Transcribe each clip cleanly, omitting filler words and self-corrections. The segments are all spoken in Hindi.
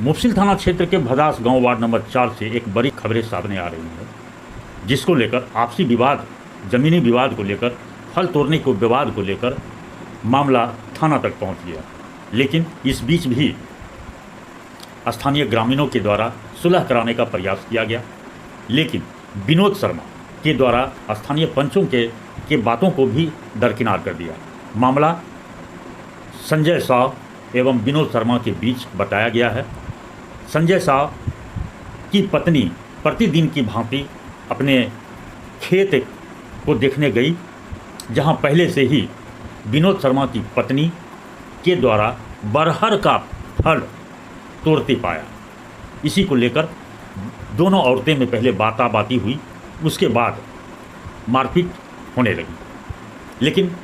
मुफस्सिल थाना क्षेत्र के भदास गांव वार्ड नंबर 4 से एक बड़ी खबरें सामने आ रही हैं, जिसको लेकर आपसी विवाद, ज़मीनी विवाद को लेकर, फल तोड़ने को विवाद को लेकर मामला थाना तक पहुंच गया। लेकिन इस बीच भी स्थानीय ग्रामीणों के द्वारा सुलह कराने का प्रयास किया गया, लेकिन विनोद शर्मा के द्वारा स्थानीय पंचों के बातों को भी दरकिनार कर दिया। मामला संजय साव एवं विनोद शर्मा के बीच बताया गया है। संजय साव की पत्नी प्रतिदिन की भांति अपने खेत को देखने गई, जहां पहले से ही विनोद शर्मा की पत्नी के द्वारा बरहर का फल तोड़ते पाया। इसी को लेकर दोनों औरतें में पहले बाताबाती हुई, उसके बाद मारपीट होने लगी। लेकिन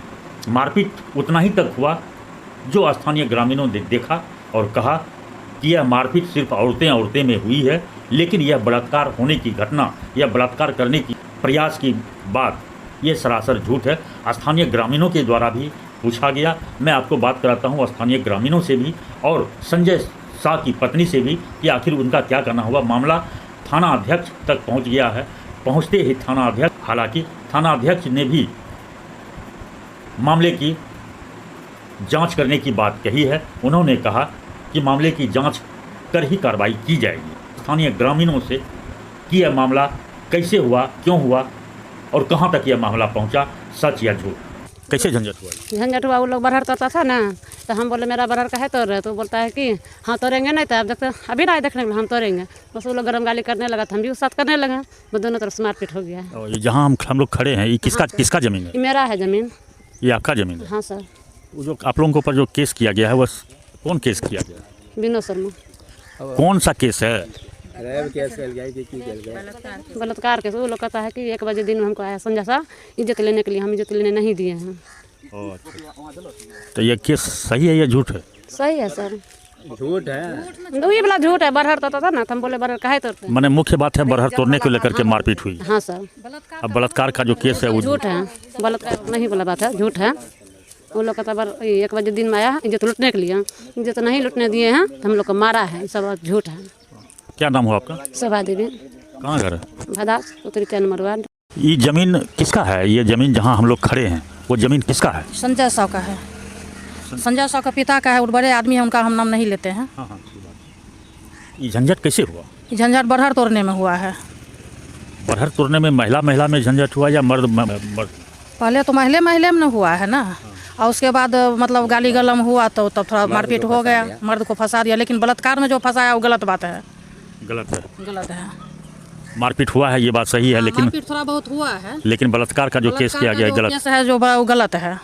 मारपीट उतना ही तक हुआ जो स्थानीय ग्रामीणों ने देखा और कहा कि यह मारपीट सिर्फ औरतें में हुई है, लेकिन यह बलात्कार होने की घटना या बलात्कार करने की प्रयास की बात ये सरासर झूठ है। स्थानीय ग्रामीणों के द्वारा भी पूछा गया। मैं आपको बात कराता हूँ स्थानीय ग्रामीणों से भी और संजय शाह की पत्नी से भी कि आखिर उनका क्या करना हुआ। मामला थाना अध्यक्ष तक पहुँच गया है। पहुँचते ही थाना अध्यक्ष, हालांकि थाना अध्यक्ष ने भी मामले की जांच करने की बात कही है। उन्होंने कहा कि मामले की जांच कर ही कार्रवाई की जाएगी। स्थानीय ग्रामीणों से कि यह मामला कैसे हुआ, क्यों हुआ और कहां तक यह मामला पहुंचा, सच या झूठ, कैसे झंझट हुआ। झंझट हुआ, वो लोग बरहर तोड़ता था ना, तो हम बोले मेरा बरहर का है तोड़ रहे, तो बोलता है कि हाँ तोड़ेंगे नहीं, तो आप देखते अभी ना देखने हम तोड़ेंगे। बस वो लोग गरम गाली करने लगा, हम भी उस साथ करने लगे। वो दोनों तरफ से मारपीट हो गया है। जहाँ हम लोग खड़े हैं, ये किसका ज़मीन है? मेरा है ज़मीन। ये आपका ज़मीन है? हाँ सर। जो आप लोगों के ऊपर जो केस किया गया है, वह कौन केस किया गया है? विनोद शर्मा। कौन सा केस है? बलात्कार केस। वो लोग कहता है कि 1 बजे दिन में हमको आया संजय साहब इज्जत लेने के लिए, हम इज्जत लेने नहीं दिए हैं। तो ये केस सही है या झूठ है? सही है सर। झूठ है, दो ही वाला झूठ है। बरहर तोड़ता था ना, तो हम बोले बरहर का है तोड़ते। मैंने मुख्य बात है बरहर तोड़ने को लेकर के मारपीट हुई। हाँ सर। अब बलात्कार का जो केस है वो झूठ है। बलात्कार नहीं बोला बात है, झूठ है। वो लोग कहता 1 बजे दिन में आया इज्जत लूटने के लिए, इज्जत नहीं लूटने दिए हैं, तो हम लोग को मारा है। सब झूठ है। क्या नाम हुआ आपका? शोभा देवी। कहाँ घर है? भदास उत्तरी 3 नंबर वार्ड। ये जमीन किसका है? ये जमीन जहाँ हम लोग खड़े हैं, वो जमीन किसका है? संजय साव का है। संजय साव का पिता का है, और बड़े आदमी है, उनका हम नाम नहीं लेते हैं। हाँ। ये झंझट कैसे हुआ? झंझट बरहर तोड़ने में हुआ है। बरहर तोड़ने में महिला में झंझट हुआ या मर्द? पहले तो महिला में हुआ है ना, और उसके बाद मतलब गाली गलम हुआ तो तब थोड़ा मारपीट हो गया, मर्द को फंसा दिया। लेकिन बलात्कार में जो फंसाया वो गलत बात है। गलत है। मारपीट हुआ है, ये बात सही है, लेकिन मारपीट थोड़ा बहुत हुआ है। लेकिन बलात्कार का जो केस किया गया है गलत है, जो वो गलत है।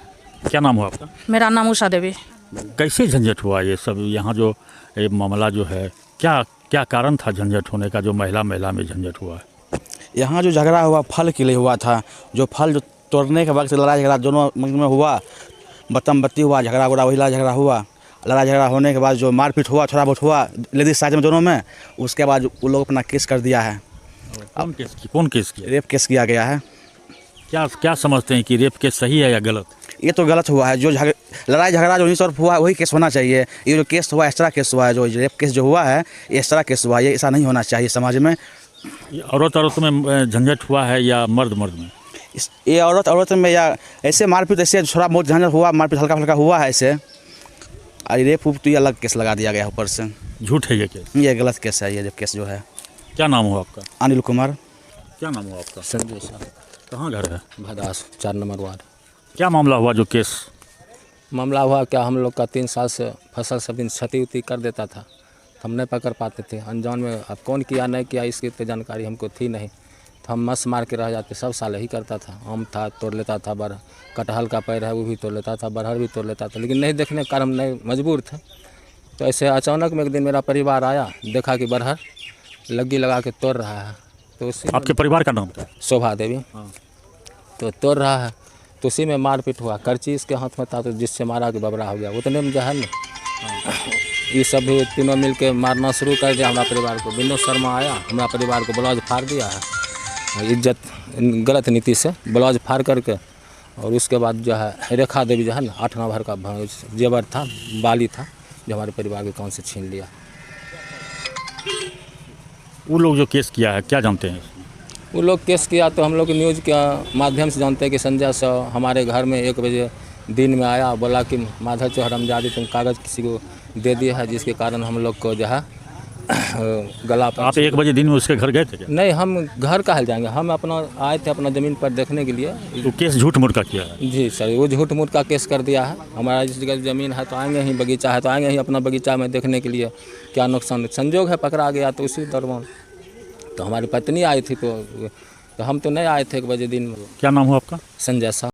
क्या नाम हुआ आपका? मेरा नाम उषा देवी। कैसे झंझट हुआ ये सब? यहाँ जो ये मामला जो है, क्या कारण था झंझट होने का, जो महिला में झंझट हुआ है? यहाँ जो झगड़ा हुआ फल के लिए हुआ था। जो फल जो तोड़ने के वक्त लड़ाई झगड़ा दोनों में हुआ, बत्ती हुआ, झगड़ा वही झगड़ा हुआ। लड़ाई झगड़ा होने के बाद जो मारपीट हुआ, थोड़ा बहुत हुआ लेडीज साइड में दोनों में। उसके बाद वो लोग अपना केस कर दिया है। कौन केस किया? रेप केस किया गया है। क्या समझते हैं कि रेप केस सही है या गलत? ये तो गलत हुआ है। जो लड़ाई झगड़ा जो इस तरफ हुआ वही केस होना चाहिए। ये जो केस हुआ एक्स्ट्रा केस हुआ है, जो रेप केस जो हुआ है एक्स्ट्रा केस हुआ है। ये ऐसा नहीं होना चाहिए समाज में। औरत में झंझट हुआ है या मर्द में? ये औरत में या ऐसे मारपीट, ऐसे थोड़ा बहुत झंझट हुआ, मारपीट हल्का फुल्का हुआ है ऐसे। और रेप तो ये अलग केस लगा दिया गया ऊपर से। झूठ है ये केस? ये गलत केस है, ये रेप केस जो है। क्या नाम हुआ आपका? अनिल कुमार। क्या नाम हुआ आपका? संजय साहब। कहाँ घर है? Bhadas 4 number ward. क्या मामला हुआ जो केस? मामला हुआ क्या, हम लोग का 3 साल से फसल सब दिन क्षति उति कर देता था, हम नहीं पकड़ पाते थे। अनजान में अब कौन किया नहीं किया इसकी तो जानकारी हमको थी नहीं, तो हम मस मार के रह जाते। सब साल यही करता था। आम था तोड़ लेता था, कटहल का पेड़ है वो भी तोड़ लेता था, बरहर भी तोड़ लेता था, लेकिन नहीं देखने के कारण हम नहीं मजबूर थे। तो ऐसे अचानक में एक दिन मेरा परिवार आया, देखा कि बरहर लग्गी लगा के तोड़ रहा है। तो उसी आपके परिवार का नाम क्या? शोभा देवी। तो तोड़ रहा है, तो उसी में मारपीट हुआ। करची इसके हाथ में था, तो जिससे मारा कि बबरा हो गया। उतने में जो है ना, ये सब भी तीनों मिल के मारना शुरू कर दिया हमारा परिवार को। विनोद शर्मा आया, हमारा परिवार को ब्लाउज फाड़ दिया है, इज्जत गलत नीति से ब्लाउज फाड़ करके। और उसके बाद जो है रेखा देवी जो है ना, 8 आना भर का जेवर था, बाली था, जो हमारे परिवार के कान से छीन लिया। वो लोग जो केस किया है क्या जानते हैं? वो लोग केस किया तो हम लोग न्यूज़ के माध्यम से जानते हैं कि संजय साहब हमारे घर में 1 बजे दिन में आया, बोला कि माधव चौहान हरामजादी तुम कागज़ किसी को दे दिया है, जिसके कारण हम लोग को जो है गला पर। आप 1 बजे दिन में उसके घर गए थे क्या? नहीं, हम घर कहाँ जाएंगे, हम अपना आए थे अपना ज़मीन पर देखने के लिए। तो केस झूठ मूठ का किया है? जी सर, वो झूठ मूठ का केस कर दिया है। हमारा जिस जगह ज़मीन है तो आएंगे ही, बगीचा है तो आएंगे ही अपना बगीचा में देखने के लिए क्या नुकसान। संजोग है पकड़ा गया तो उसी दौरान तो हमारी पत्नी आई थी तो हम तो नहीं आए थे 1 बजे दिन में। क्या नाम हुआ आपका? संजय साहब।